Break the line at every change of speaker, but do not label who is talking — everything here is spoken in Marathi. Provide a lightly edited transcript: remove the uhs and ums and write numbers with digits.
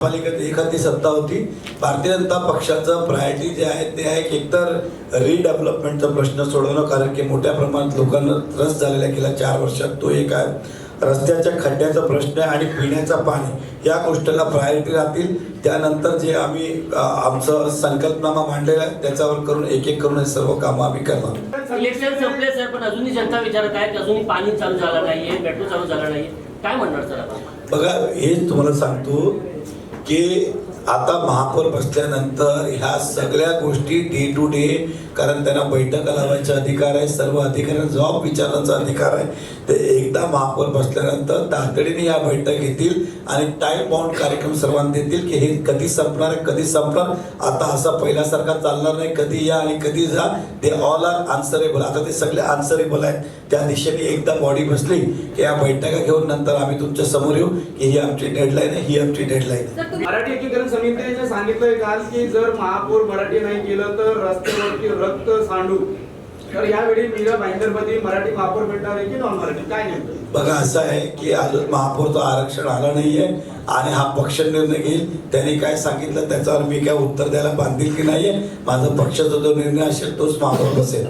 पालिकेत एखादी सत्ता होती. भारतीय जनता पक्षाचं प्रायोरिटी जे आहे ते आहे की एकतर रिडेव्हलपमेंटचा प्रश्न सोडवणं, कारण की मोठ्या प्रमाणात लोकांना त्रस्त झालेला गेल्या 4 वर्षात तो एक आहे. रस्त्याच्या खड्ड्याचा प्रश्न आहे आणि पिण्याचं पाणी या गोष्टीला प्रायोरिटी राहतील. त्यानंतर जे आम्ही आमचं संकल्पनामा मांडलेला आहे त्याच्यावर करून एक एक करून हे सर्व कामं आम्ही करणार.
इलेक्शन संपले सर, पण अजूनही जनता विचारत आहे की अजूनही पाणी चालू झालं नाहीये, मेट्रो चालू झालं नाहीये, काय म्हणणार सर आपण?
बघा, हेच तुम्हाला सांगतो की आता महापौर बसल्यानंतर ह्या सगळ्या गोष्टी डे टू डे, कारण त्यांना बैठका लावायचा अधिकार आहे, सर्व अधिकाऱ्यांना जॉब विचारण्याचा अधिकार आहे. ते एकदा महापौर बसल्यानंतर तातडीने या बैठक घेतील आणि टाइम बाउंड कार्यक्रम सर्वांना देतील की हे कधी संपणार आहे, कधी संपणार. आता असा पहिल्यासारखा चालणार नाही, कधी या आणि कधी जा. ते ऑल आर आन्सरेबल. आता ते सगळे आन्सरेबल आहेत. त्या दिशेने एकदा बॉडी बसली की या बैठका घेऊन नंतर आम्ही तुमच्या समोर येऊ की ही आमची डेडलाईन आहे, ही आमची डेडलाईन आहे.
मराठी एकीकरण समितीने सांगितलंय काल की जर महापौर मराठी नाही केलं तर रस्त्यावरती रक्त सांडू. तर यावेळी मीरा भाईंदरमध्ये मराठी महापौर भेटणार आहे की नॉन मराठी, काय नेमकं?
बघा, असं आहे की अजून महापौरचं आरक्षण आलं नाहीये आणि हा पक्ष निर्णय घेईल. त्यांनी काय सांगितलं त्याच्यावर मी काय उत्तर द्यायला बांधील की नाहीये. माझा पक्षाचा जो निर्णय असेल तोच महापौर बसेल.